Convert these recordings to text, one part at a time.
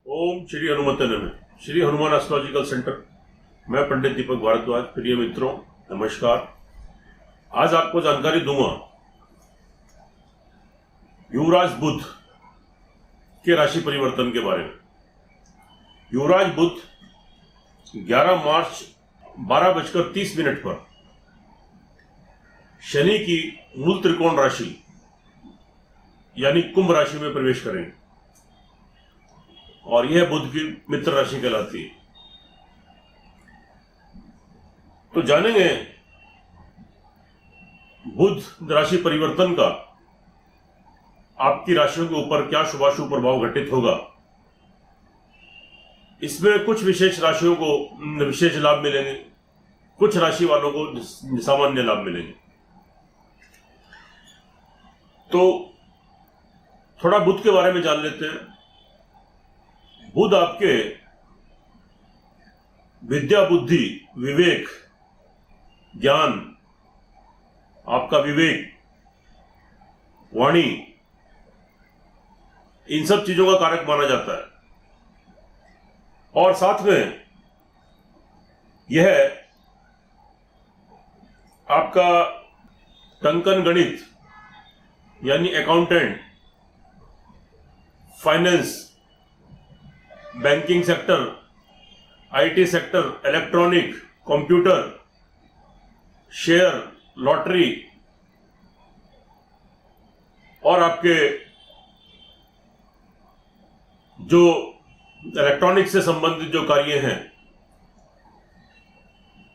ओम श्री हनुमते नमः। Shri Hanuman astrological centre, मैं पंडित दीपक भारद्वाज। प्रिय मित्रों, नमस्कार। आज आपको जानकारी दूंगा युवराज बुध के राशि परिवर्तन के बारे में। युवराज बुध 11 मार्च 12:30 पर शनि की मूल त्रिकोण राशि यानी कुंभ राशि में प्रवेश करेंगे और यह बुध की मित्र राशि कहलाती है। तो जानेंगे बुध राशि परिवर्तन का आपकी राशियों के ऊपर क्या शुभाशुभ प्रभाव घटित होगा। इसमें कुछ विशेष राशियों को विशेष लाभ मिलेंगे, कुछ राशि वालों को सामान्य लाभ मिलेंगे। तो थोड़ा बुध के बारे में जान लेते हैं। बुध आपके विद्या, बुद्धि, विवेक, ज्ञान, आपका विवेक, वाणी, इन सब चीजों का कारक माना जाता है। और साथ में यह आपका टंकन गणित यानी accountant, finance, banking sector, IT sector, electronic, computer, share, lottery और आपके जो इलेक्ट्रॉनिक से संबंधित जो कार्य हैं,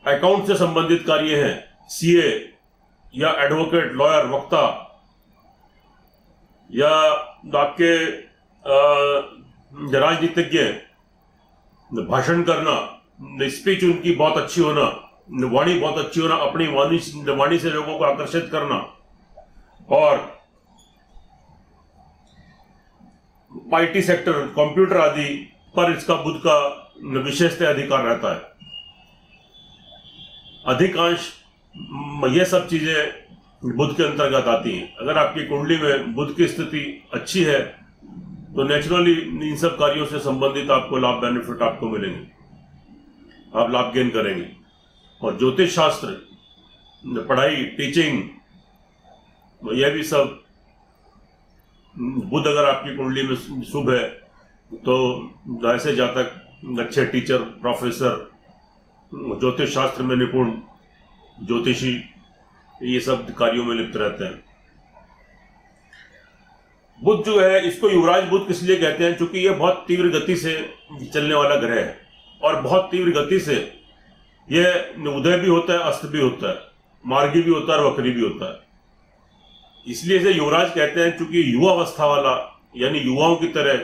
अकाउंट से संबंधित कार्य हैं, सीए या एडवोकेट, लॉयर, वक्ता या आपके राजनीतिज्ञ, भाषण करना, स्पीच उनकी बहुत अच्छी होना, वाणी बहुत अच्छी होना, अपनी वाणी से लोगों को आकर्षित करना और आईटी सेक्टर, कंप्यूटर आदि पर इसका बुध का विशेषतः अधिकार रहता है। अधिकांश ये सब चीजें बुध के अंतर्गत आती हैं। अगर आपकी कुंडली में बुध की स्थिति अच्छी है तो नेचुरली इन सब कार्यों से संबंधित आपको लाभ, बेनिफिट आपको मिलेंगे, आप लाभ गेन करेंगे। और ज्योतिष शास्त्र, पढ़ाई, टीचिंग, यह भी सब बुध अगर आपकी कुंडली में शुभ है तो ऐसे जातक अच्छे टीचर, प्रोफेसर, ज्योतिष शास्त्र में निपुण, ज्योतिषी, ये सब कार्यों में लिप्त रहते हैं। बुध जो है, इसको युवराज बुध किस लिए कहते हैं? क्योंकि यह बहुत तीव्र गति से चलने वाला ग्रह है और बहुत तीव्र गति से यह उदय भी होता है, अस्त भी होता है, मार्गी भी होता है और वक्री भी होता है। इसलिए इसे युवराज कहते हैं क्योंकि युवा अवस्था वाला यानी युवाओं की तरह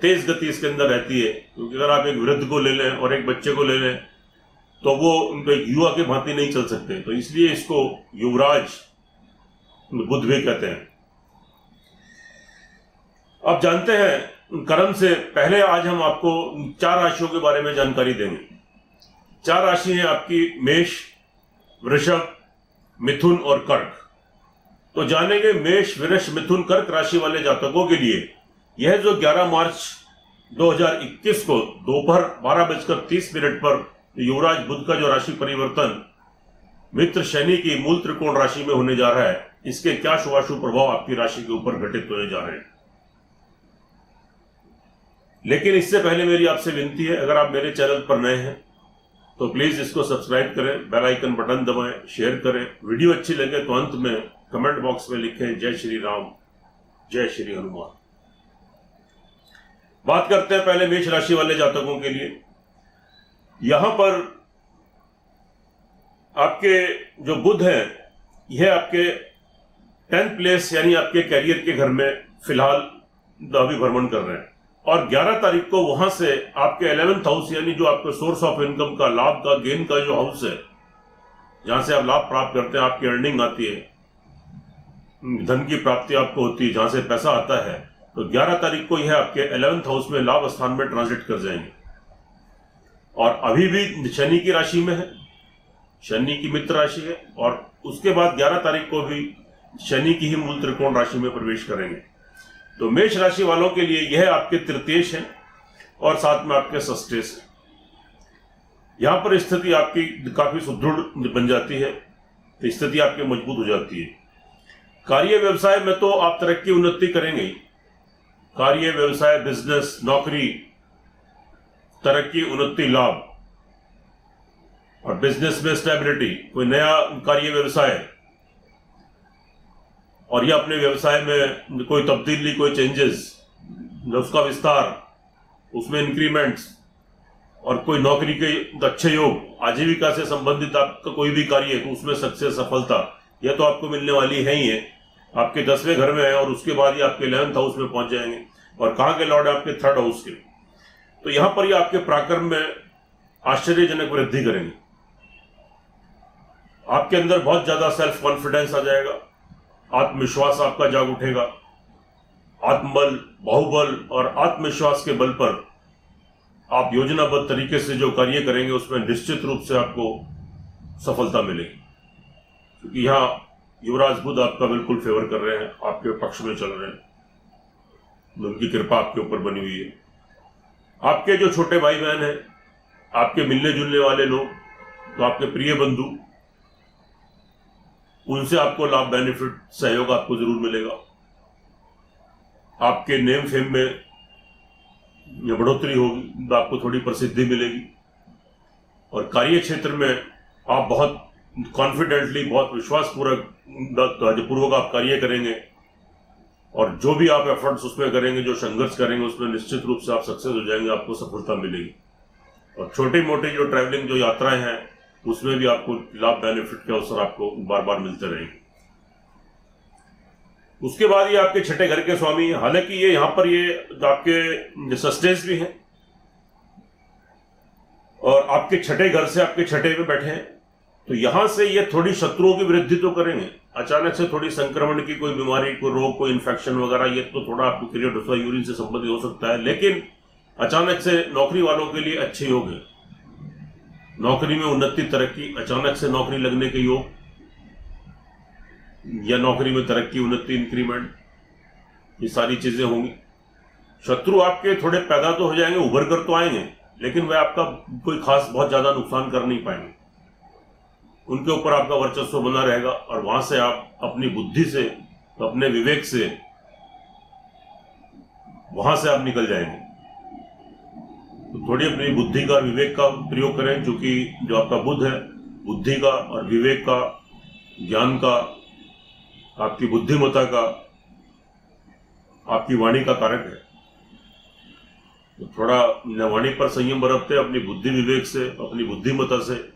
तेज गति इसके अंदर रहती है। क्योंकि अगर आप एक वृद्ध को ले लें और एक बच्चे को ले लें तो वो युवा के भांति नहीं चल सकते। तो इसलिए इसको युवराज बुध भी कहते हैं। अब जानते हैं कर्म से पहले आज हम आपको 4 राशियों के बारे में जानकारी देंगे। 4 राशि हैं आपकी मेष, वृषभ, मिथुन और कर्क। तो जानेंगे मेष, वृष, मिथुन, कर्क राशि वाले जातकों के लिए यह जो 11 मार्च 2021 को दोपहर 12:30 पर युवराज बुध का जो राशि परिवर्तन मित्र शनि की मूल त्रिकोण राशि में होने जा रहा है, इसके क्या शुभाशुभ प्रभाव आपकी राशि के ऊपर घटित होने जा रहे हैं। लेकिन इससे पहले मेरी आपसे विनती है, अगर आप मेरे चैनल पर नए हैं तो प्लीज इसको सब्सक्राइब करें, बेल आइकन बटन दबाएं, शेयर करें। वीडियो अच्छी लगे तो अंत में कमेंट बॉक्स में लिखें जय श्री राम, जय श्री हनुमान। बात करते हैं पहले मेष राशि वाले जातकों के लिए। यहां पर आपके जो बुध है, यह आपके 10th प्लेस यानी आपके कैरियर के घर में फिलहाल अभी भ्रमण कर रहे हैं और 11 तारीख को वहां से आपके 11th हाउस यानी जो आपके सोर्स ऑफ इनकम का, लाभ का, गेन का जो हाउस है, जहां से आप लाभ प्राप्त करते हैं, आपकी अर्निंग आती है, धन की प्राप्ति आपको होती है, जहां से पैसा आता है, तो 11 तारीख को यह आपके 11th हाउस में लाभ स्थान में ट्रांजिट कर जाएंगे। और अभी भी शनि की राशि में है, शनि की मित्र राशि है और उसके बाद 11 तारीख को भी शनि की ही मूल त्रिकोण राशि में प्रवेश करेंगे। तो मेष राशि वालों के लिए यह आपके तृतीयेश है और साथ में आपके सस्टेस है। यहां पर स्थिति आपकी काफी सुदृढ़ बन जाती है, तो स्थिति आपकी मजबूत हो जाती है। कार्य व्यवसाय में तो आप तरक्की उन्नति करेंगे ही। कार्य व्यवसाय, बिजनेस, नौकरी, तरक्की उन्नति, लाभ, और बिजनेस में स्टेबिलिटी, कोई नया कार्य व्यवसाय और या अपने व्यवसाय में कोई तब्दीली, कोई चेंजेस, उसका विस्तार, उसमें इंक्रीमेंट्स, और कोई नौकरी के अच्छे योग, आजीविका से संबंधित आपका कोई भी कार्य है तो उसमें सक्सेस, सफलता, यह तो आपको मिलने वाली है ही है। आपके 10वें घर में है और उसके बाद ही आपके 11th हाउस में पहुंच जाएंगे, और कहाँ के लॉर्ड है? आपके 3rd हाउस के। तो यहां पर ये आपके पराक्रम में आश्चर्यजनक वृद्धि करेंगे। आपके अंदर बहुत ज्यादा सेल्फ कॉन्फिडेंस आ जाएगा, आत्मविश्वास आपका जाग उठेगा। आत्मबल, बाहुबल और आत्मविश्वास के बल पर आप योजनाबद्ध तरीके से जो कार्य करेंगे उसमें निश्चित रूप से आपको सफलता मिलेगी, क्योंकि यहाँ युवराज बुध आपका बिल्कुल फेवर कर रहे हैं, आपके पक्ष में चल रहे हैं, उनकी कृपा आपके ऊपर बनी हुई है। आपके जो छोटे भाई बहन हैं, आपके मिलने जुलने वाले लोग, तो आपके प्रिय बंधु, उनसे आपको लाभ, बेनिफिट, सहयोग आपको जरूर मिलेगा। आपके नेम फेम में ये बढ़ोतरी होगी, आपको थोड़ी प्रसिद्धि मिलेगी, और कार्य क्षेत्र में आप बहुत कॉन्फिडेंटली, बहुत विश्वासपूर्वक आप कार्य करेंगे, और जो भी आप एफर्ट्स उसमें करेंगे, जो संघर्ष करेंगे, उसमें निश्चित रूप से आप सक्सेस हो जाएंगे, आपको सफलता मिलेगी। और छोटी मोटी जो ट्रैवलिंग, जो यात्राएं हैं, उसमें भी आपको लाभ, बेनिफिट के अवसर आपको बार बार मिलते रहेंगे। उसके बाद ये आपके 6ठे घर के स्वामी, हालांकि ये यहां पर ये आपके सस्टेंस भी हैं, और आपके 6ठे घर से आपके 6ठे में बैठे हैं, तो यहां से ये थोड़ी शत्रुओं की वृद्धि तो करेंगे। अचानक से थोड़ी संक्रमण की कोई बीमारी, कोई रोग, कोई इन्फेक्शन वगैरह, ये तो थोड़ा आपको क्रिएट होता है, यूरिन से संबंधित हो सकता है, लेकिन अचानक से नौकरी वालों के लिए अच्छे योग है। नौकरी में उन्नति, तरक्की, अचानक से नौकरी लगने के योग, या नौकरी में तरक्की, उन्नति, इंक्रीमेंट, ये सारी चीजें होंगी। शत्रु आपके थोड़े पैदा तो हो जाएंगे, उभर कर तो आएंगे, लेकिन वह आपका कोई खास बहुत ज्यादा नुकसान कर नहीं पाएंगे। उनके ऊपर आपका वर्चस्व बना रहेगा, और वहां से आप अपनी बुद्धि से, अपने विवेक से, वहां से आप निकल जाएंगे। तो थोड़ी अपनी बुद्धि का, विवेक का प्रयोग करें, क्योंकि जो आपका बुध है, बुद्धि का और विवेक का, ज्ञान का, आपकी बुद्धिमत्ता का, आपकी वाणी का कारक है। तो थोड़ा वाणी पर संयम बरतते, अपनी बुद्धि विवेक से, अपनी बुद्धिमत्ता से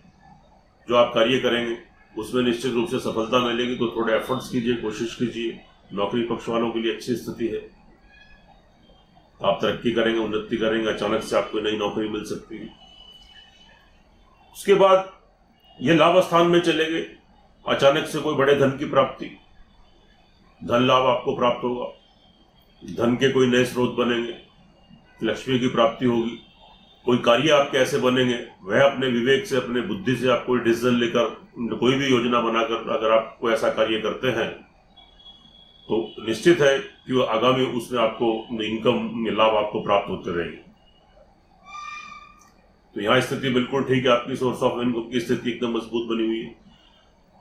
जो आप कार्य करेंगे उसमें निश्चित रूप से सफलता मिलेगी। तो थोड़े एफर्ट्स कीजिए, कोशिश कीजिए। नौकरी पक्ष वालों के लिए अच्छी स्थिति है, आप तरक्की करेंगे, उन्नति करेंगे, अचानक से आपको नई नौकरी मिल सकती है। उसके बाद ये लाभ स्थान में चले गए, अचानक से कोई बड़े धन की प्राप्ति, धन लाभ आपको प्राप्त होगा, धन के कोई नए स्रोत बनेंगे, लक्ष्मी की प्राप्ति होगी। कोई कार्य आपके ऐसे बनेंगे, वह अपने विवेक से, अपने बुद्धि से आप कोई डिसीजन लेकर, कोई भी योजना बनाकर अगर आप कोई ऐसा कार्य करते हैं, तो निश्चित है कि वो आगामी उसमें आपको इनकम, लाभ आपको प्राप्त होते रहेंगे। तो यहाँ स्थिति बिल्कुल ठीक है, आपकी सोर्स ऑफ इनकम की स्थिति एकदम मजबूत बनी हुई है।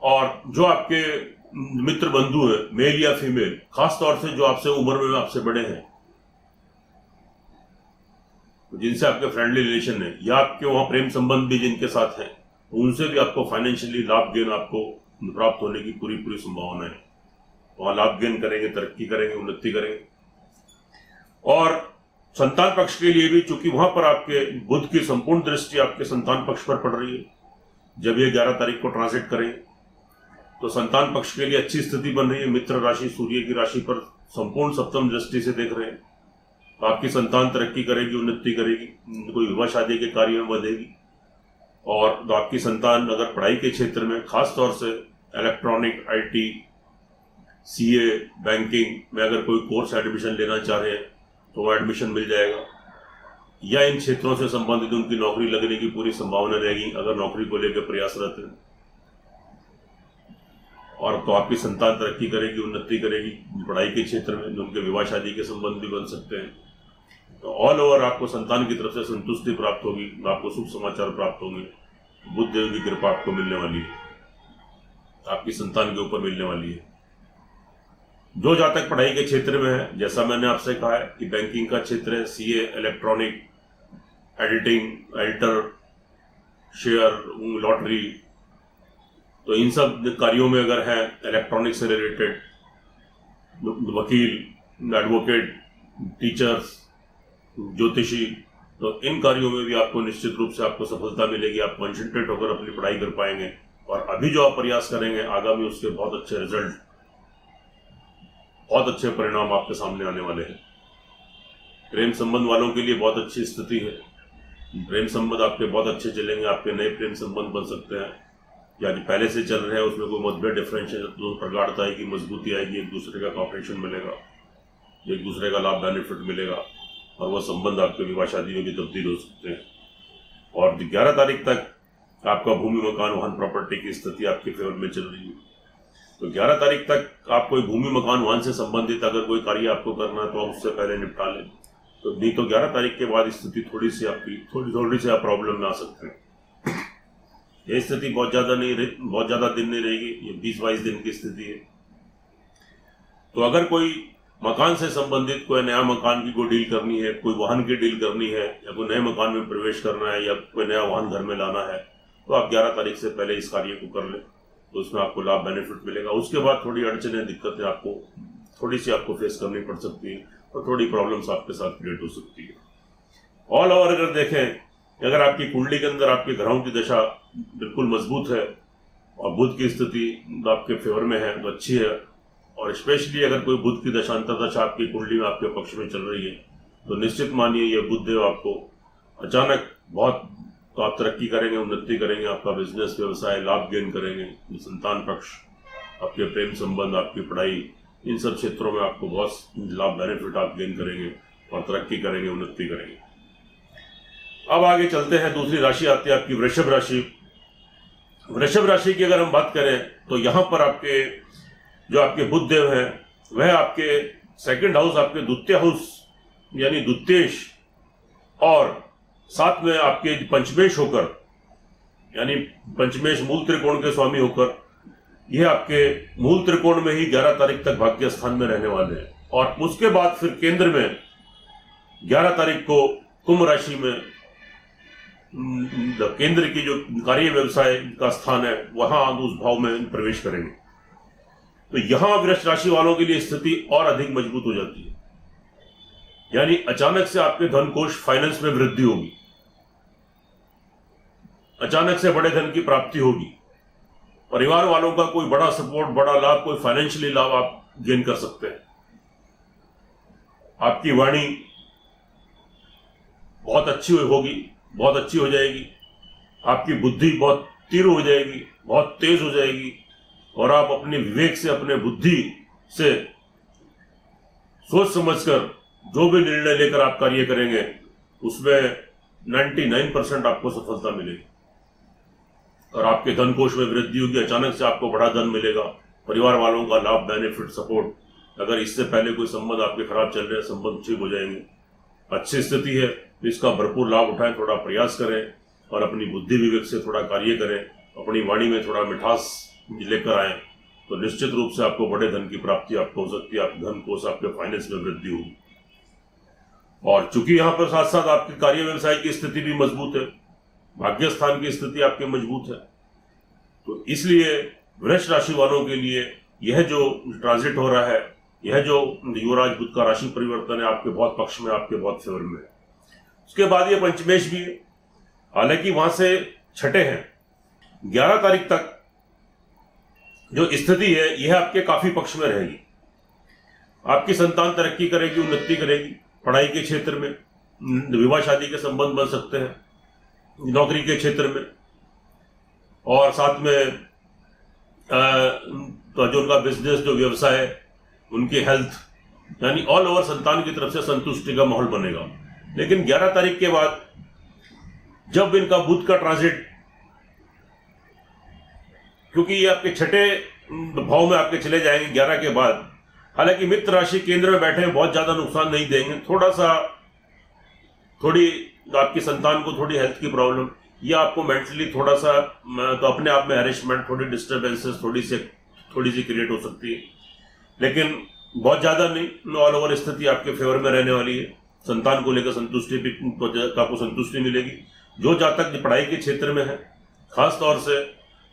और जो आपके मित्र बंधु है, मेल या फीमेल, खास तौर से जो आपसे उम्र में आपसे बड़े हैं, जिनसे आपके फ्रेंडली रिलेशन है, या आपके वहां प्रेम संबंध भी जिनके साथ हैं, उनसे भी आपको फाइनेंशियली लाभ गेन आपको प्राप्त होने की पूरी संभावना है। वहां लाभ गेन करेंगे, तरक्की करेंगे, उन्नति करेंगे। और संतान पक्ष के लिए भी, चूंकि वहां पर आपके बुध की संपूर्ण दृष्टि आपके संतान पक्ष पर पड़ रही है, जब ये 11 तारीख को ट्रांजिट करें, तो संतान पक्ष के लिए अच्छी स्थिति बन रही है। मित्र राशि सूर्य की राशि पर संपूर्ण सप्तम दृष्टि से देख रहे हैं, तो आपकी संतान तरक्की करेगी, उन्नति करेगी, कोई विवाह शादी के कार्य में बढ़ेगी। और तो आपकी संतान अगर पढ़ाई के क्षेत्र में, खास तौर से इलेक्ट्रॉनिक, IT, CA, बैंकिंग में अगर कोई कोर्स एडमिशन लेना चाह रहे हैं तो वो एडमिशन मिल जाएगा, या इन क्षेत्रों से संबंधित उनकी नौकरी लगने की पूरी संभावना रहेगी अगर नौकरी को लेकर प्रयासरत है। और तो आपकी संतान तरक्की करेगी, उन्नति करेगी। पढ़ाई के क्षेत्र में उनके विवाह शादी के संबंध भी बन सकते हैं। ऑल ओवर आपको संतान की तरफ से संतुष्टि प्राप्त होगी, आपको शुभ समाचार प्राप्त होंगे, बुध देव की कृपा आपको मिलने वाली है, आपकी संतान के ऊपर मिलने वाली है। जो जातक पढ़ाई के क्षेत्र में है, जैसा मैंने आपसे कहा है कि बैंकिंग का क्षेत्र है, CA, electronic, editing, editor, share, lottery, तो इन सब कार्यों में अगर है, इलेक्ट्रॉनिक से रिलेटेड, वकील, एडवोकेट, टीचर्स, ज्योतिषी, तो इन कार्यों में भी आपको निश्चित रूप से आपको सफलता मिलेगी। आप कंसंट्रेट होकर अपनी पढ़ाई कर पाएंगे और अभी जो आप प्रयास करेंगे आगामी उसके बहुत अच्छे रिजल्ट, बहुत अच्छे परिणाम आपके सामने आने वाले हैं। प्रेम संबंध वालों के लिए बहुत अच्छी स्थिति है, प्रेम संबंध आपके बहुत अच्छे चलेंगे, आपके नए प्रेम संबंध बन सकते हैं, या जो पहले से चल रहे हैं उसमें कोई मतभेद, डिफरेंशिएशन, तो प्रगाढ़ता आएगी, मजबूती आएगी, एक दूसरे का कॉपरेशन मिलेगा, एक दूसरे का लाभ बेनिफिट मिलेगा और वह संबंध आपके विवाह शादी में भी तब्दील हो सकते हैं। और 11 तारीख तक आपका भूमि, मकान, वाहन, प्रॉपर्टी की स्थिति आपके फेवर में चल रही है। तो 11 तारीख तक आप कोई भूमि, मकान, वाहन से संबंधित अगर कोई कार्य आपको करना है तो आप उससे पहले निपटा लें, तो नहीं तो 11 तारीख के बाद स्थिति थोड़ी सी आप प्रॉब्लम में आ सकते हैं। ये स्थिति बहुत ज्यादा दिन नहीं रहेगी, ये 20-22 दिन की स्थिति है। तो अगर कोई मकान से संबंधित कोई नया मकान की कोई डील करनी है, कोई वाहन की डील करनी है, या कोई नए मकान में प्रवेश करना है, या कोई नया वाहन घर में लाना है, तो आप 11 तारीख से पहले इस कार्य को कर लें, तो उसमें आपको लाभ बेनिफिट मिलेगा। उसके बाद थोड़ी अड़चनें, दिक्कतें आपको थोड़ी सी फेस करनी पड़ सकती है और थोड़ी प्रॉब्लम्स आपके साथ क्रिएट हो सकती है। ऑल ओवर अगर देखें, अगर आपकी कुंडली के अंदर आपके ग्रहों की दशा बिल्कुल मजबूत है और बुध की स्थिति आपके फेवर में है तो अच्छी है, और स्पेशली अगर कोई बुध की दशा, अंतर दशा आपकी कुंडली में आपके पक्ष में चल रही है, तो निश्चित मानिए ये बुध देव आपको अचानक बहुत, तो आप तरक्की करेंगे, उन्नति करेंगे, आपका बिजनेस, व्यवसाय, लाभ गेन करेंगे, संतान पक्ष, आपके प्रेम संबंध, आपकी पढ़ाई, इन सब क्षेत्रों में आपको बहुत लाभ बेनिफिट आप गेन करेंगे और तरक्की करेंगे, उन्नति करेंगे। अब आगे चलते हैं, दूसरी राशि आती है आपकी वृषभ राशि। वृषभ राशि की अगर हम बात करें तो यहां पर आपके जो आपके बुध देव हैं वह आपके सेकंड हाउस, आपके द्वितीय हाउस यानी द्वितीयेश, और साथ में आपके पंचमेश होकर, यानी पंचमेश मूल त्रिकोण के स्वामी होकर, यह आपके मूल त्रिकोण में ही 11 तारीख तक भाग्य स्थान में रहने वाले हैं। और उसके बाद फिर केंद्र में 11 तारीख को कुंभ राशि में केंद्र की जो कार्य व्यवसाय का स्थान है वहां उस भाव में प्रवेश करेंगे। तो यहां वृष राशि वालों के लिए स्थिति और अधिक मजबूत हो जाती है, यानी अचानक से आपके धन कोष, फाइनेंस में वृद्धि होगी, अचानक से बड़े धन की प्राप्ति होगी, परिवार वालों का कोई बड़ा सपोर्ट, बड़ा लाभ, कोई फाइनेंशियली लाभ आप गेन कर सकते हैं। आपकी वाणी बहुत अच्छी होगी, बहुत अच्छी हो जाएगी, आपकी बुद्धि बहुत तीव्र हो जाएगी, बहुत तेज हो जाएगी, और आप अपने विवेक से, अपने बुद्धि से सोच समझकर जो भी निर्णय लेकर आप कार्य करेंगे उसमें 99% आपको सफलता मिलेगी और आपके धन कोष में वृद्धि होगी। अचानक से आपको बड़ा धन मिलेगा, परिवार वालों का लाभ, बेनिफिट, सपोर्ट। अगर इससे पहले कोई संबंध आपके खराब चल रहे हैं, संबंध ठीक हो जाएंगे। अच्छी स्थिति है तो इसका भरपूर लाभ उठाएं, थोड़ा प्रयास करें और अपनी बुद्धि विवेक से थोड़ा कार्य करें, अपनी वाणी में थोड़ा मिठास लेकर आए, तो निश्चित रूप से आपको बड़े धन की प्राप्ति आपको हो सकती है, आपके धन कोष, आपके फाइनेंस में वृद्धि होगी। और चूंकि यहां पर साथ साथ आपकी कार्य व्यवसाय की स्थिति भी मजबूत है, भाग्य स्थान की स्थिति आपकी मजबूत है, तो इसलिए वृष राशि वालों के लिए यह जो ट्रांजिट हो रहा है, यह जो युवराज बुध का राशि परिवर्तन है, आपके बहुत पक्ष में, आपके बहुत फेवर में है। उसके बाद ये पंचमेश भी है, हालांकि वहां से छठे हैं। 11 तारीख तक जो स्थिति है यह आपके काफी पक्ष में रहेगी। आपकी संतान तरक्की करेगी, उन्नति करेगी, पढ़ाई के क्षेत्र में, विवाह शादी के संबंध बन सकते हैं, नौकरी के क्षेत्र में, और साथ में तो जो उनका बिजनेस, जो व्यवसाय है, उनकी हेल्थ, यानी ऑल ओवर संतान की तरफ से संतुष्टि का माहौल बनेगा। लेकिन 11 तारीख के बाद जब इनका बुध का ट्रांजिट, क्योंकि ये आपके छठे भाव में आपके चले जाएंगे 11 के बाद, हालांकि मित्र राशि केंद्र में बैठे बहुत ज्यादा नुकसान नहीं देंगे, थोड़ा सा थोड़ी आपकी संतान को थोड़ी हेल्थ की प्रॉब्लम, या आपको मेंटली थोड़ा सा तो अपने आप में हैरेसमेंट, थोड़ी डिस्टर्बेंसेस थोड़ी सी क्रिएट हो सकती है, लेकिन बहुत ज़्यादा नहीं। ऑल ओवर स्थिति आपके फेवर में रहने वाली है। संतान को लेकर संतुष्टि भी, आपको संतुष्टि मिलेगी। जो जातक पढ़ाई के क्षेत्र में है, खास तौर से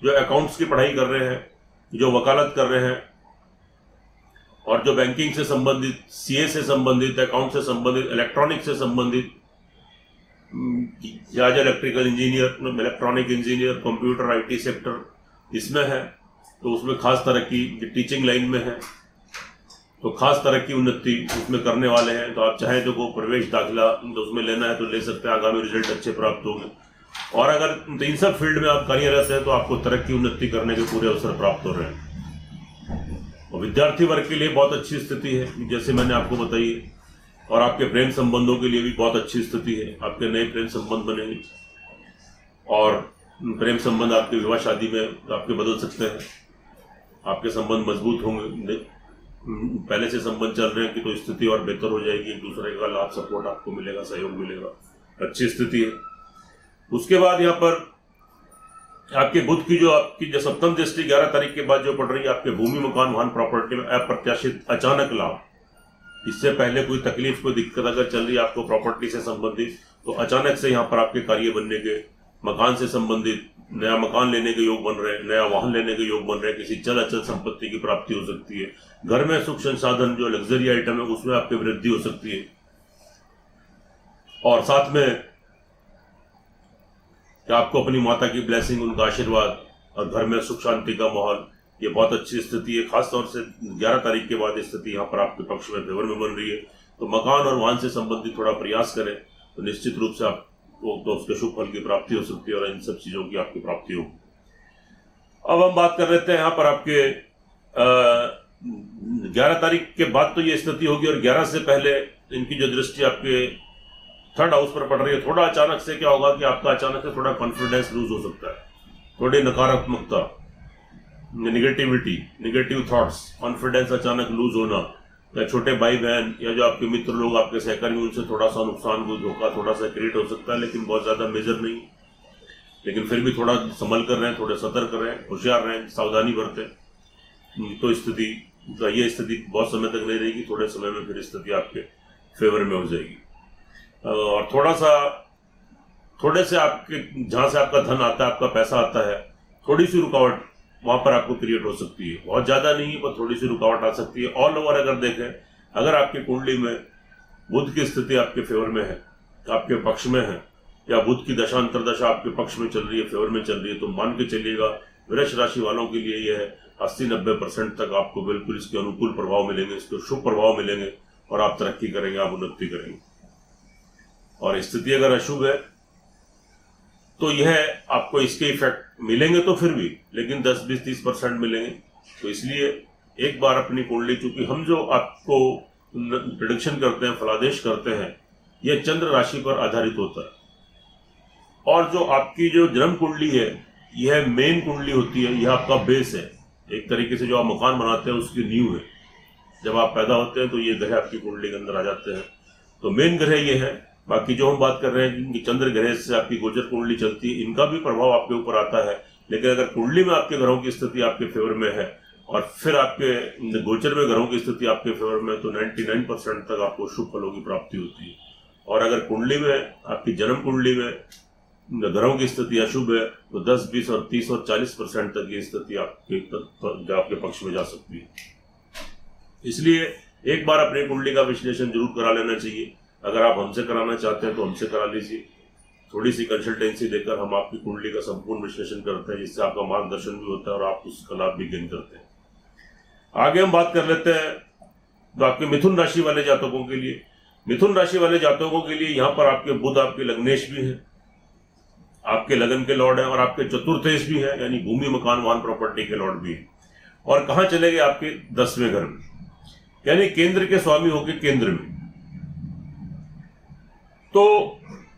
जो अकाउंट्स की पढ़ाई कर रहे हैं, जो वकालत कर रहे हैं, और जो बैंकिंग से संबंधित, सीए से संबंधित, अकाउंट से संबंधित, इलेक्ट्रॉनिक से संबंधित, या electrical engineer, electronic engineer, computer IT sector इसमें है, तो उसमें खास तरह की टीचिंग लाइन में है तो खास तरह की उन्नति उसमें करने वाले हैं। तो आप चाहें तो को प्रवेश दाखिला तो उसमें लेना है तो ले सकते हैं, आगामी रिजल्ट अच्छे प्राप्त होंगे। और अगर इन सब फील्ड में आप कार्यरत हैं तो आपको तरक्की उन्नति करने के पूरे अवसर प्राप्त हो रहे हैं। और विद्यार्थी वर्ग के लिए बहुत अच्छी स्थिति है, जैसे मैंने आपको बताई है। और आपके प्रेम संबंधों के लिए भी बहुत अच्छी स्थिति है, आपके नए प्रेम संबंध बनेंगे और प्रेम संबंध आपके विवाह शादी में आपके बदल सकते हैं। आपके संबंध मजबूत होंगे, पहले से संबंध चल रहे हैं कि तो स्थिति और बेहतर हो जाएगी, एक दूसरे का लाभ सपोर्ट आपको मिलेगा, सहयोग मिलेगा, अच्छी स्थिति है। उसके बाद यहाँ पर आपके बुध की जो सप्तम दृष्टि 11 तारीख के बाद जो पड़ रही है, आपके भूमि, मकान, वाहन, प्रॉपर्टी में अप्रत्याशित अचानक लाभ। इससे पहले कोई तकलीफ, कोई दिक्कत अगर चल रही है आपको प्रॉपर्टी से संबंधित, तो अचानक से यहाँ पर आपके कार्य बनने के, मकान से संबंधित नया मकान लेने के योग बन रहे हैं, नया वाहन लेने के योग बन रहे हैं, किसी चल अचल संपत्ति की प्राप्ति हो सकती है, घर में सुख संसाधन जो लग्जरी आइटम है उसमें आपकी वृद्धि हो सकती है। और साथ में आपको अपनी माता की ब्लेसिंग, उनका आशीर्वाद और घर में सुख शांति का माहौल, ये बहुत अच्छी स्थिति है। खासतौर से 11 तारीख के बाद स्थिति यहाँ पर आपके पक्ष में फेवर में बन रही है। तो मकान और वाहन से संबंधित थोड़ा प्रयास करें तो निश्चित रूप से आपको तो उसके शुभ फल की प्राप्ति हो सकती है और इन सब चीजों की आपकी प्राप्ति होगी। अब हम बात कर लेते हैं यहाँ पर आपके 11 तारीख के बाद तो ये स्थिति होगी, और 11 से पहले इनकी जो दृष्टि आपके 3rd हाउस पर पड़ रही है। थोड़ा अचानक से क्या होगा कि आपका अचानक से थोड़ा कॉन्फिडेंस लूज हो सकता है, थोड़ी नकारात्मकता, नेगेटिव थॉट्स, कॉन्फिडेंस अचानक लूज होना, या छोटे भाई बहन या जो आपके मित्र लोग, आपके सहकर्मी, उनसे थोड़ा सा नुकसान, को धोखा थोड़ा सा क्रिएट हो सकता है, लेकिन बहुत ज्यादा मेजर नहीं। लेकिन फिर भी थोड़ा संभल कर रहे हैं, थोड़े सतर्क रहें, होशियार रहें, सावधानी बरतें। तो स्थिति, ये स्थिति बहुत समय तक नहीं रहेगी, थोड़े समय में फिर स्थिति आपके फेवर में हो जाएगी। और थोड़े से आपके जहां से आपका धन आता है, आपका पैसा आता है, थोड़ी सी रुकावट वहां पर आपको क्रिएट हो सकती है। बहुत ज्यादा नहीं है, पर थोड़ी सी रुकावट आ सकती है। ऑल ओवर अगर देखें, अगर आपकी कुंडली में बुध की स्थिति आपके फेवर में है, आपके पक्ष में है, या बुध की दशा अंतरदशा आपके पक्ष में चल रही है, फेवर में चल रही है, तो मान के चलिएगा वृष राशि वालों के लिए यह 80-90% तक आपको बिल्कुल इसके अनुकूल प्रभाव मिलेंगे, इसके शुभ प्रभाव मिलेंगे और आप तरक्की करेंगे, आप उन्नति करेंगे। और स्थिति अगर अशुभ है तो यह आपको इसके इफेक्ट मिलेंगे तो फिर भी, लेकिन 10-20-30% मिलेंगे। तो इसलिए एक बार अपनी कुंडली, चूंकि हम जो आपको प्रेडिक्शन करते हैं, फलादेश करते हैं, यह चंद्र राशि पर आधारित होता है। और जो आपकी जो जन्म कुंडली है, यह मेन कुंडली होती है, यह आपका बेस है। एक तरीके से जो आप मकान बनाते हैं उसकी नींव है। जब आप पैदा होते हैं तो ये ग्रह आपकी कुंडली के अंदर आ जाते हैं। तो मेन ग्रह ये है। बाकी जो हम बात कर रहे हैं कि चंद्र ग्रह से आपकी गोचर कुंडली चलती है, इनका भी प्रभाव आपके ऊपर आता है। लेकिन अगर कुंडली में आपके ग्रहों की स्थिति आपके फेवर में है और फिर आपके गोचर में ग्रहों की स्थिति आपके फेवर में, तो 99% तक आपको शुभ फलों की प्राप्ति होती है। और अगर कुंडली में, आपकी जन्म कुंडली में ग्रहों की स्थिति अशुभ है, तो 10, 20 और 30 और 40% तक ये स्थिति आपके पक्ष में जा सकती है। इसलिए एक बार अपनी कुंडली का विश्लेषण जरूर करा लेना चाहिए। अगर आप हमसे कराना चाहते हैं तो हमसे करा लीजिए। थोड़ी सी कंसल्टेंसी देकर हम आपकी कुंडली का संपूर्ण विश्लेषण करते हैं, जिससे आपका मार्गदर्शन भी होता है और आप उसका लाभ भी गेन करते हैं। आगे हम बात कर लेते हैं तो आपके मिथुन राशि वाले जातकों के लिए। मिथुन राशि वाले जातकों के लिए यहाँ पर आपके बुध आपके लग्नेश भी हैं, आपके लगन के लॉर्ड हैं, और आपके चतुर्थेश भी हैं, यानी भूमि, मकान, वाहन, प्रॉपर्टी के लॉर्ड भी हैं। और कहाँ चले गए? आपके 10वें घर में, यानी केंद्र के स्वामी होके केंद्र में। तो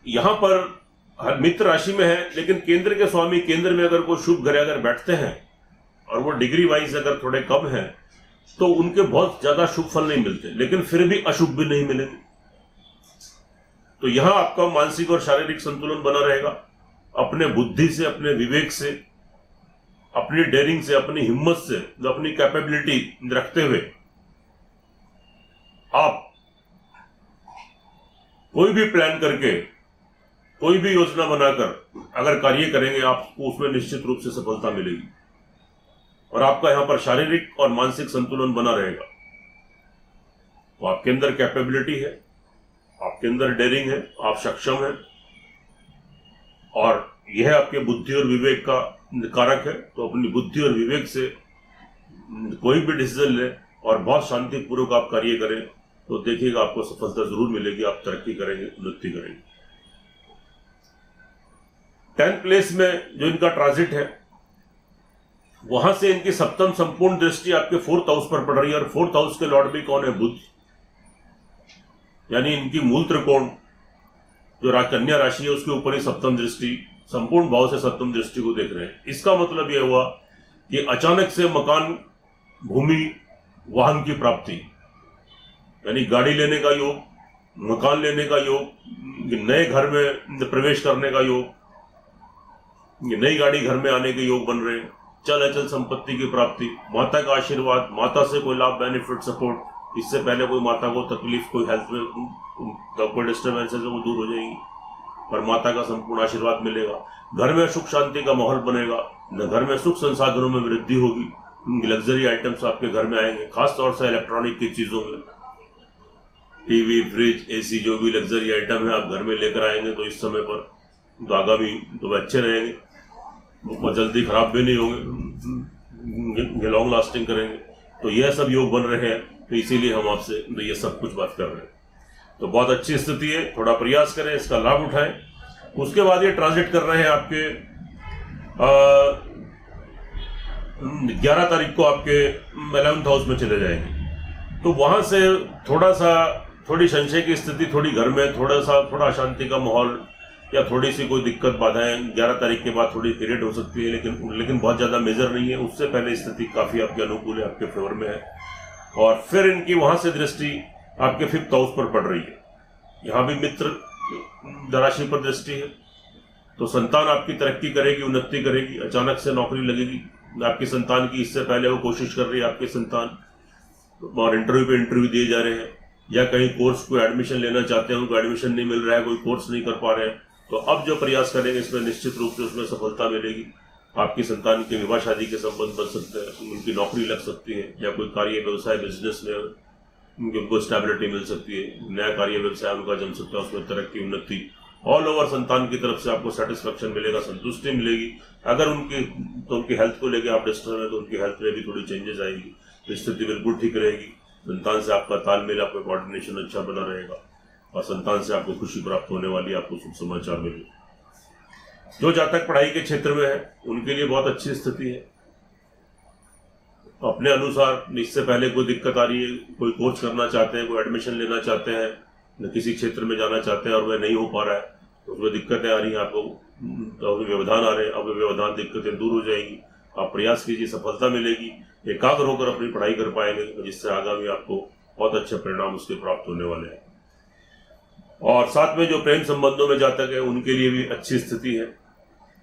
यहां पर मित्र राशि में है, लेकिन केंद्र के स्वामी केंद्र में अगर कोई शुभ ग्रह अगर बैठते हैं और वो डिग्री वाइज अगर थोड़े कम हैं, तो उनके बहुत ज्यादा शुभ फल नहीं मिलते, लेकिन फिर भी अशुभ भी नहीं मिलेंगे। तो यहां आपका मानसिक और शारीरिक संतुलन बना रहेगा। अपने बुद्धि से, अपने विवेक से, अपनी डेयरिंग से, अपनी हिम्मत से, अपनी कैपेबिलिटी रखते हुए आप कोई भी प्लान करके, कोई भी योजना बनाकर अगर कार्य करेंगे, आपको उसमें निश्चित रूप से सफलता मिलेगी और आपका यहां पर शारीरिक और मानसिक संतुलन बना रहेगा। तो आपके अंदर कैपेबिलिटी है, आपके अंदर डेयरिंग है, आप सक्षम हैं और यह आपके बुद्धि और विवेक का कारक है। तो अपनी बुद्धि और विवेक से कोई भी डिसीजन लें और बहुत शांतिपूर्वक आप कार्य करें, तो देखिएगा आपको सफलता जरूर मिलेगी, आप तरक्की करेंगे, उन्नति करेंगे। 10th प्लेस में जो इनका ट्रांजिट है, वहां से इनकी सप्तम संपूर्ण दृष्टि आपके 4th हाउस पर पड़ रही है और 4th हाउस के लॉर्ड भी कौन है? बुध। यानी इनकी मूल त्रिकोण जो कन्या राशि है उसके ऊपर ही सप्तम दृष्टि, संपूर्ण भाव से सप्तम दृष्टि को देख रहे हैं। इसका मतलब यह हुआ कि अचानक से मकान, भूमि, वाहन की प्राप्ति, यानी गाड़ी लेने का योग, मकान लेने का योग, नए घर में प्रवेश करने का योग, नई गाड़ी घर में आने के योग बन रहे हैं, चल अचल संपत्ति की प्राप्ति, माता का आशीर्वाद, माता से कोई लाभ, बेनिफिट, सपोर्ट। इससे पहले कोई माता को तकलीफ, कोई हेल्थ में कोई डिस्टर्बेंस है वो दूर हो जाएगी और माता का संपूर्ण आशीर्वाद मिलेगा। घर में सुख शांति का माहौल बनेगा, घर में सुख संसाधनों में वृद्धि होगी, लग्जरी आइटम्स आपके घर में आएंगे, खासतौर से इलेक्ट्रॉनिक की चीजों में, टीवी, फ्रिज, एसी, जो भी लग्जरी आइटम है आप घर में लेकर आएंगे तो इस समय पर तो आगामी तो अच्छे रहेंगे, वो जल्दी खराब भी नहीं होंगे, लॉन्ग लास्टिंग करेंगे। तो यह सब योग बन रहे हैं, तो इसीलिए हम आपसे तो ये सब कुछ बात कर रहे हैं। तो बहुत अच्छी स्थिति है, थोड़ा प्रयास करें, इसका लाभ उठाएं। उसके बाद ये ट्रांजिट कर रहे हैं आपके 11 तारीख को आपके 11th हाउस में चले जाएंगे। तो वहां से थोड़ी संशय की स्थिति, थोड़ी घर में थोड़ा अशांति का माहौल या थोड़ी सी कोई दिक्कत, बाधाएं 11 तारीख के बाद थोड़ी क्रिएट हो सकती है, लेकिन बहुत ज्यादा मेजर नहीं है। उससे पहले स्थिति काफी आपके अनुकूल है, आपके फेवर में है। और फिर इनकी वहां से दृष्टि आपके 5th हाउस पर पड़ रही है। यहाँ भी मित्र राशि पर दृष्टि है, तो संतान आपकी तरक्की करेगी, उन्नति करेगी, अचानक से नौकरी लगेगी आपकी संतान की। इससे पहले वो कोशिश कर रही है आपकी संतान और इंटरव्यू पे इंटरव्यू दिए जा रहे हैं, या कहीं कोर्स को एडमिशन लेना चाहते हैं, उनको एडमिशन नहीं मिल रहा है, कोई कोर्स नहीं कर पा रहे हैं, तो अब जो प्रयास करेंगे इसमें निश्चित रूप से उसमें सफलता मिलेगी। आपकी संतान के विवाह शादी के संबंध बन सकते हैं, उनकी नौकरी लग सकती है, या कोई कार्य व्यवसाय बिजनेस में उनको स्टेबिलिटी मिल सकती है, नया कार्य व्यवसाय उनका जम सकता है, उसमें तरक्की, उन्नति, ऑल ओवर संतान की तरफ से आपको सेटिस्फेक्शन मिलेगा, संतुष्टि मिलेगी। अगर उनकी हेल्थ को लेकर आप डिस्टर्ब है तो उनकी हेल्थ में भी थोड़ी चेंजेस आएगी, तो स्थिति बिल्कुल ठीक रहेगी। संतान से आपका तालमेल, आपका कोऑर्डिनेशन अच्छा बना रहेगा और संतान से आपको खुशी प्राप्त होने वाली, आपको शुभ समाचार मिलेगा। जो जातक पढ़ाई के क्षेत्र में है उनके लिए बहुत अच्छी स्थिति है। अपने अनुसार, इससे पहले कोई दिक्कत आ रही है, कोई कोर्स करना चाहते हैं, कोई एडमिशन लेना चाहते हैं, किसी क्षेत्र में जाना चाहते हैं और वह नहीं हो पा रहा है, तो उसमें दिक्कतें आ रही हैं, आपको तो व्यवधान आ रहे हैं, अब व्यवधान दिक्कतें दूर हो जाएंगी। आप प्रयास कीजिए, सफलता मिलेगी, एकाग्र होकर अपनी पढ़ाई कर पाएंगे, जिससे आगामी आपको बहुत अच्छे परिणाम उसके प्राप्त होने वाले हैं। और साथ में जो प्रेम संबंधों में जातक है उनके लिए भी अच्छी स्थिति है।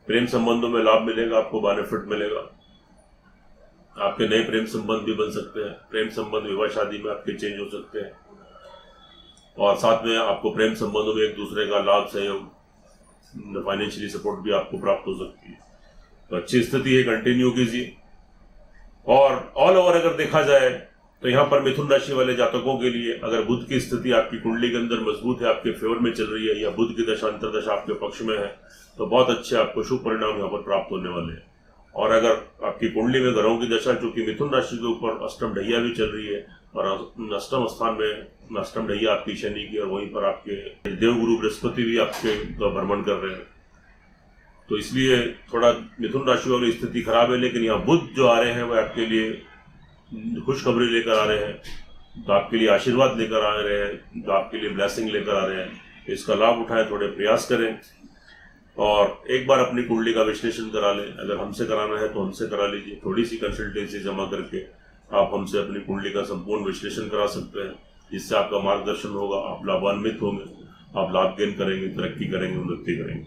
प्रेम संबंधों में लाभ मिलेगा, आपको बेनिफिट मिलेगा, आपके नए प्रेम संबंध भी बन सकते हैं, प्रेम संबंध विवाह शादी में आपके चेंज हो सकते हैं, और साथ में आपको प्रेम संबंधों में एक दूसरे का लाभ, सहयोग, फाइनेंशियली सपोर्ट भी आपको प्राप्त हो सकती है। तो अच्छी स्थिति है, कंटिन्यू कीजिए। और ऑल ओवर अगर देखा जाए तो यहाँ पर मिथुन राशि वाले जातकों के लिए अगर बुध की स्थिति आपकी कुंडली के अंदर मजबूत है, आपके फेवर में चल रही है, या बुध की दशा अंतर्दशा आपके पक्ष में है, तो बहुत अच्छे आपको शुभ परिणाम यहाँ पर प्राप्त होने वाले हैं। और अगर आपकी कुंडली में ग्रहों की दशा, चूंकि मिथुन राशि के ऊपर अष्टम ढैया भी चल रही है, और अष्टम स्थान में अष्टम ढैया आपकी शनि की, और वहीं पर आपके देवगुरु बृहस्पति भी आपके भ्रमण कर रहे हैं, तो इसलिए थोड़ा मिथुन राशि वाली स्थिति खराब है। लेकिन यहाँ बुध जो आ रहे हैं वह आपके लिए खुशखबरी लेकर आ रहे हैं, तो आपके लिए आशीर्वाद लेकर आ रहे हैं, तो आपके लिए ब्लेसिंग लेकर आ रहे हैं। इसका लाभ उठाएं, थोड़े प्रयास करें और एक बार अपनी कुंडली का विश्लेषण करा लें। अगर हमसे कराना है तो हमसे करा लीजिए, थोड़ी सी कंसल्टेंसी जमा करके आप हमसे अपनी कुंडली का संपूर्ण विश्लेषण करा सकते हैं, जिससे आपका मार्गदर्शन होगा, आप लाभान्वित होंगे आप लाभ गेन करेंगे, तरक्की करेंगे, उन्नति करेंगे।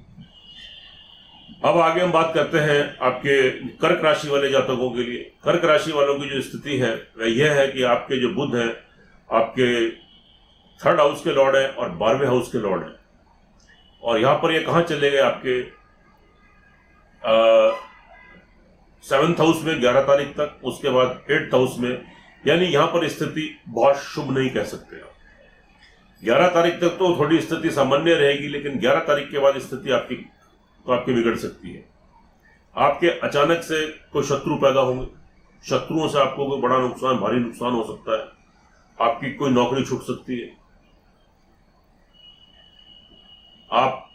अब आगे हम बात करते हैं आपके कर्क राशि वाले जातकों के लिए। कर्क राशि वालों की जो स्थिति है वह यह है कि आपके जो बुध है आपके 3rd हाउस के लॉर्ड है और 12वें हाउस के लॉर्ड है, और यहां पर ये कहां चले गए आपके 7th हाउस में 11 तारीख तक, उसके बाद 8th हाउस में, यानी यहां पर स्थिति बहुत शुभ नहीं कह सकते आप। 11 तारीख तक तो थोड़ी स्थिति सामान्य रहेगी, लेकिन 11 तारीख के बाद स्थिति आपकी बिगड़ सकती है। आपके अचानक से कोई शत्रु पैदा होंगे, शत्रुओं से आपको कोई बड़ा नुकसान, भारी नुकसान हो सकता है, आपकी कोई नौकरी छूट सकती है, आप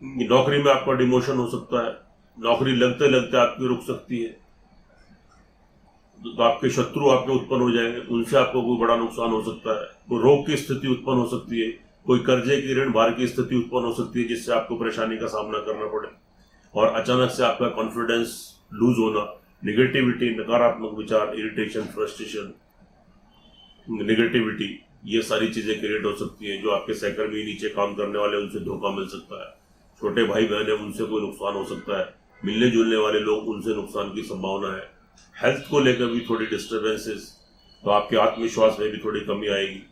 नौकरी में आपका डिमोशन हो सकता है, नौकरी लगते लगते आपकी रुक सकती है, तो आपके शत्रु आपके उत्पन्न हो जाएंगे, उनसे आपको कोई बड़ा नुकसान हो सकता है, कोई रोग की स्थिति उत्पन्न हो सकती है, कोई कर्जे की ऋण भार की स्थिति उत्पन्न हो सकती है जिससे आपको परेशानी का सामना करना पड़े, और अचानक से आपका कॉन्फिडेंस लूज होना, निगेटिविटी, नकारात्मक विचार, इरिटेशन, फ्रस्ट्रेशन, नेगेटिविटी, ये सारी चीजें क्रिएट हो सकती है। जो आपके सहकर्मी नीचे काम करने वाले उनसे धोखा मिल सकता है, छोटे भाई बहन है उनसे कोई नुकसान हो सकता है, मिलने जुलने वाले लोग उनसे नुकसान की संभावना है। हेल्थ को लेकर भी थोड़ी डिस्टर्बेंसेस, तो आपके आत्मविश्वास में भी थोड़ी कमी आएगी,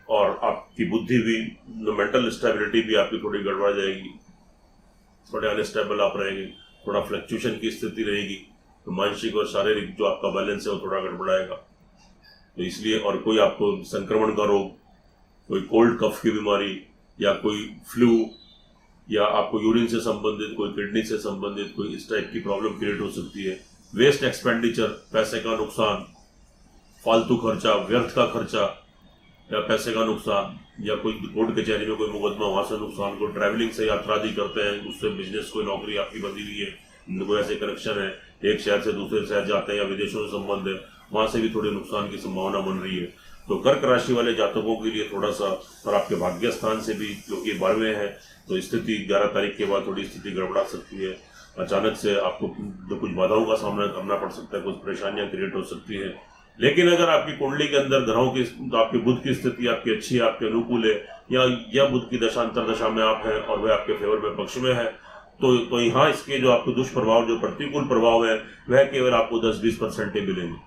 और आपकी बुद्धि भी, मेंटल स्टेबिलिटी भी आपकी थोड़ी गड़बड़ा जाएगी, थोड़े अनस्टेबल आप रहेंगे, थोड़ा फ्लक्चुएशन की स्थिति रहेगी, तो मानसिक और शारीरिक जो आपका बैलेंस है वो थोड़ा गड़बड़ाएगा। तो इसलिए, और कोई आपको संक्रमण का रोग, कोई कोल्ड कफ की बीमारी, या कोई फ्लू, या आपको यूरिन से संबंधित, कोई किडनी से संबंधित कोई इस टाइप की प्रॉब्लम क्रिएट हो सकती है। वेस्ट एक्सपेंडिचर, पैसे का नुकसान, फालतू खर्चा, व्यर्थ का खर्चा या पैसे का नुकसान, या कोई कोर्ट कचहरी में कोई मुकदमा, वहां से नुकसान, कोई ट्रैवलिंग से यात्रा आदि करते हैं, उससे बिजनेस, कोई नौकरी आपकी बदली हुई है, कोई ऐसे कनेक्शन है, एक शहर से दूसरे शहर जाते हैं, या विदेशों से संबंध है, वहां से भी थोड़े नुकसान की संभावना बन रही है। तो कर्क राशि वाले जातकों के लिए थोड़ा सा, और आपके भाग्य स्थान से भी क्योंकि 12वें है, तो स्थिति 11 तारीख के बाद थोड़ी स्थिति गड़बड़ा सकती है। अचानक से आपको कुछ बाधाओं का सामना करना पड़ सकता है, कुछ परेशानियां क्रिएट हो सकती है। लेकिन अगर आपकी कुंडली के अंदर ग्रहों की, तो आपके बुध की स्थिति आपकी अच्छी है, आपके अनुकूल है, या बुध की दशा अंतर दशा में आप हैं और वह आपके फेवर में, पक्ष में है, तो यहाँ इसके जो आपको दुष्प्रभाव, जो प्रतिकूल प्रभाव है, वह केवल आपको 10-20% ही मिलेंगे।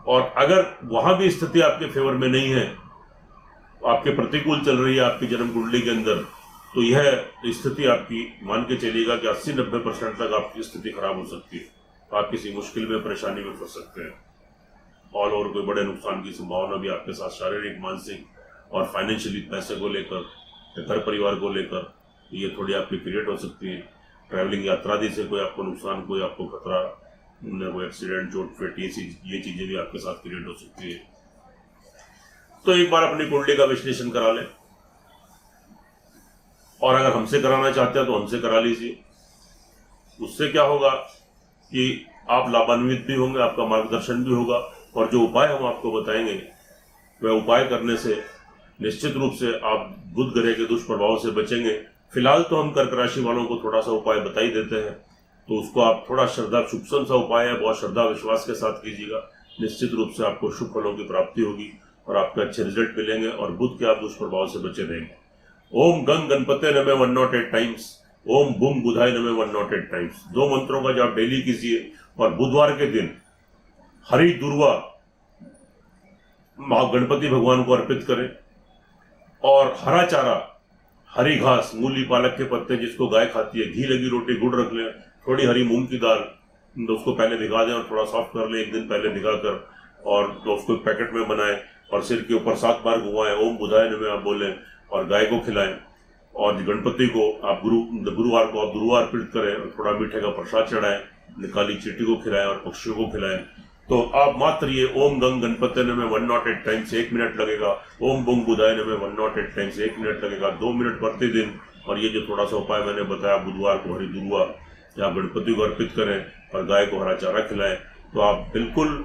और अगर वहां भी स्थिति आपके फेवर में नहीं है, आपके प्रतिकूल चल रही है आपकी जन्म कुंडली के अंदर, तो यह स्थिति आपकी, मान के चलिएगा कि 80-90% तक आपकी स्थिति खराब हो सकती है। तो आप किसी मुश्किल में, परेशानी में फंस सकते हैं, ऑल ओवर कोई बड़े नुकसान की संभावना भी आपके साथ, शारीरिक, मानसिक और फाइनेंशियली, पैसे को लेकर, घर परिवार को लेकर, ये थोड़ी आपकी क्रिएट हो सकती है। ट्रैवलिंग, यात्रा आदि से कोई आपको नुकसान, कोई आपको खतरा, कोई एक्सीडेंट, चोट पेट, ये चीजें भी आपके साथ क्रिएट हो सकती है। तो एक बार अपनी कुंडली का विश्लेषण करा लें, और अगर हमसे कराना चाहते हैं तो हमसे करा लीजिए। उससे क्या होगा कि आप लाभान्वित भी होंगे, आपका मार्गदर्शन भी होगा, और जो उपाय हम आपको बताएंगे वह उपाय करने से निश्चित रूप से आप बुध ग्रह के दुष्प्रभाव से बचेंगे। फिलहाल तो हम कर्क राशि वालों को थोड़ा सा उपाय बता ही देते हैं, तो उसको आप थोड़ा श्रद्धा, सूक्ष्म सा उपाय है, बहुत श्रद्धा विश्वास के साथ कीजिएगा, निश्चित रूप से आपको शुभ फलों की प्राप्ति होगी और आपके अच्छे रिजल्ट मिलेंगे, और बुध के आप दुष्प्रभाव से बचे रहेंगे। ओम गंग गणपते नमः 108 टाइम्स, ओम बुम बुधाय नमः 108 टाइम्स, 2 मंत्रों का जाप डेली कीजिए, और बुधवार के दिन हरी दुर्वा गणपति भगवान को अर्पित करें, और हरा चारा, हरी घास, मूली, पालक के पत्ते जिसको गाय खाती है, घी लगी रोटी, गुड़ रख लें, थोड़ी हरी मूंग की दाल, तो उसको पहले भिगा दें और थोड़ा सॉफ्ट कर लें, एक दिन पहले भिगा कर, और तो उसको एक पैकेट में बनाएं और सिर के ऊपर 7 बार घुमाएं, ओम बुधाय नमः आप बोलें, और गाय को खिलाएं, और गणपति को आप गुरुवार को आप दुर्वा अर्पित करें, और थोड़ा मीठे का प्रसाद चढ़ाएं, काली चींटी को खिलाएं और पक्षियों को खिलाएं। तो आप मात्र ये ओम गंग गणपति नमः 108 टाइम्स 1 मिनट लगेगा, ओम बुंग बुधाय नमः 108 टाइम्स 1 मिनट लगेगा, 2 मिनट प्रतिदिन। और ये जो थोड़ा सा उपाय मैंने बताया, बुधवार को हरी दुर्वा या गणपति को अर्पित करें और गाय को हरा चारा खिलाएं, तो आप बिल्कुल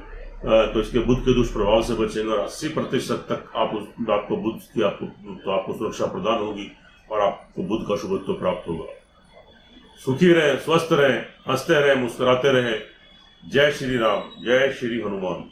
तो इसके बुध के दुष्प्रभाव से बचेंगे, और 80% तक आपको बुध की आपको सुरक्षा प्रदान होगी, और आपको बुध का शुभत्व प्राप्त होगा। सुखी रहें, स्वस्थ रहें, हंसते रहें, मुस्कुराते रहें। जय श्री राम, जय श्री हनुमान।